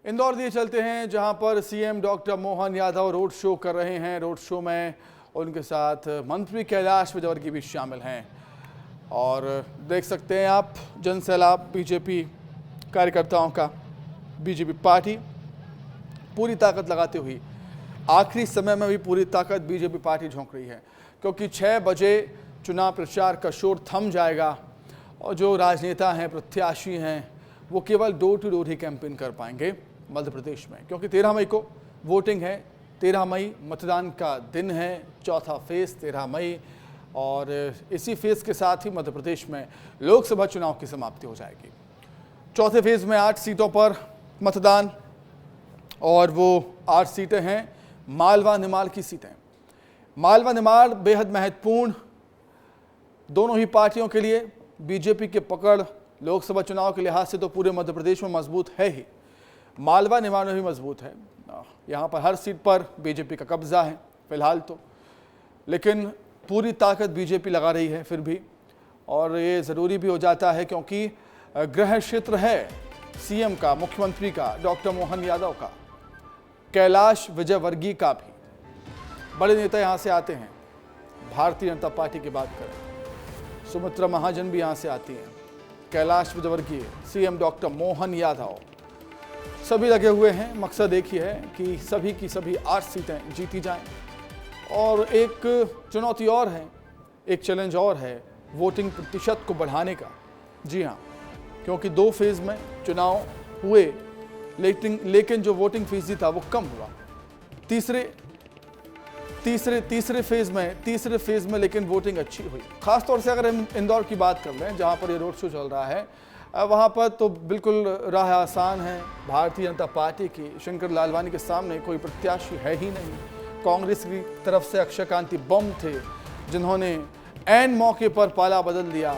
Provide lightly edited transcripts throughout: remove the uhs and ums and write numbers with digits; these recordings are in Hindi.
इंदौर दिए चलते हैं, जहां पर CM doctor Mohan Yadav road show कर रहे हैं। रोड शो में उनके साथ मंत्री कैलाश विजयवर्गीय भी शामिल हैं और देख सकते हैं आप जनसैलाब बीजेपी कार्यकर्ताओं का। बीजेपी पार्टी पूरी ताकत लगाते हुए आखिरी समय में भी पूरी ताकत बीजेपी पार्टी झोंक रही है, क्योंकि 6 बजे चुनाव प्रचार का शोर थम जाएगा और जो राजनेता हैं, प्रत्याशी हैं, वो केवल डोर टू डोर ही कैंपेन कर पाएंगे मध्य प्रदेश में, क्योंकि 13 मई को वोटिंग है। 13 मई मतदान का दिन है, चौथा फेज 13 मई, और इसी फेज के साथ ही मध्य प्रदेश में लोकसभा चुनाव की समाप्ति हो जाएगी। चौथे फेज में 8 सीटों पर मतदान, और वो 8 सीटें हैं मालवा निमाड़ की सीटें। मालवा निमाड़ बेहद महत्वपूर्ण दोनों ही पार्टियों के लिए। बीजेपी के पकड़ लोकसभा चुनाव के लिहाज से तो पूरे मध्य प्रदेश में मजबूत है ही, मालवा निमाड़ में भी मजबूत है। यहाँ पर हर सीट पर बीजेपी का कब्जा है फिलहाल तो, लेकिन पूरी ताकत बीजेपी लगा रही है फिर भी, और ये ज़रूरी भी हो जाता है क्योंकि गृह क्षेत्र है सीएम का, मुख्यमंत्री का, डॉक्टर मोहन यादव का, कैलाश विजयवर्गीय का भी। बड़े नेता यहाँ से आते हैं। भारतीय जनता पार्टी की बात करें, सुमित्रा महाजन भी यहाँ से आती हैं, कैलाश विजयवर्गीय, सीएम डॉक्टर मोहन यादव, सभी लगे हुए हैं। मकसद एक ही है कि सभी की सभी 8 सीटें जीती जाएं। और एक चुनौती और है, एक चैलेंज और है, वोटिंग प्रतिशत को बढ़ाने का। जी हाँ, क्योंकि 2 फेज में चुनाव हुए, लेकिन जो वोटिंग फीसदी था वो कम हुआ। तीसरे फेज में लेकिन वोटिंग अच्छी हुई। खासतौर से अगर हम इंदौर की बात कर लें, जहां पर ये रोड शो चल रहा है, वहां पर तो बिल्कुल राह आसान है भारतीय जनता पार्टी की। शंकर लालवानी के सामने कोई प्रत्याशी है ही नहीं। कांग्रेस की तरफ से अक्षय कांति बम थे, जिन्होंने ऐन मौके पर पाला बदल दिया,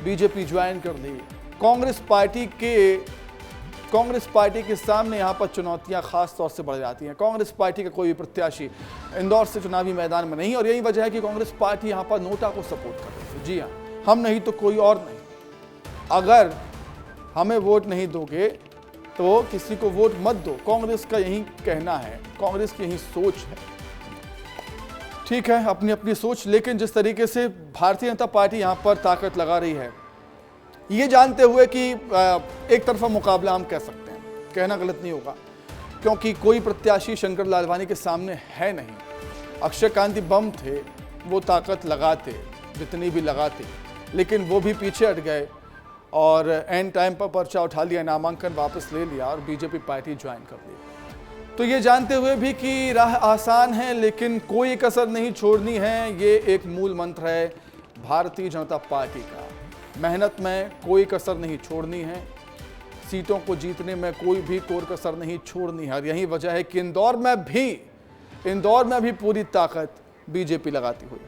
बीजेपी ज्वाइन कर दी। कांग्रेस पार्टी के सामने यहाँ पर चुनौतियाँ खास तौर से बढ़ जाती हैं। कांग्रेस पार्टी का कोई भी प्रत्याशी इंदौर से चुनावी मैदान में नहीं, और यही वजह है कि कांग्रेस पार्टी यहाँ पर नोटा को सपोर्ट कर रही है। जी हाँ, हम नहीं तो कोई और नहीं। अगर हमें वोट नहीं दोगे तो किसी को वोट मत दो, कांग्रेस का यही कहना है, कांग्रेस की यही सोच है। ठीक है, अपनी अपनी सोच, लेकिन जिस तरीके से भारतीय जनता पार्टी यहाँ पर ताकत लगा रही है, ये जानते हुए कि एक तरफा मुकाबला हम कह सकते हैं, कहना गलत नहीं होगा, क्योंकि कोई प्रत्याशी शंकर लालवानी के सामने है नहीं। अक्षय कांति बम थे, वो ताकत लगाते जितनी भी लगाते, लेकिन वो भी पीछे हट गए और एंड टाइम पर पर्चा उठा लिया, नामांकन वापस ले लिया और बीजेपी पार्टी ज्वाइन कर ली। तो ये जानते हुए भी कि राह आसान है, लेकिन कोई कसर नहीं छोड़नी है, ये एक मूल मंत्र है भारतीय जनता पार्टी का। मेहनत में कोई कसर नहीं छोड़नी है, सीटों को जीतने में कोई भी कोर कसर नहीं छोड़नी है। और यही वजह है कि इंदौर में भी पूरी ताकत बीजेपी लगाती हुई।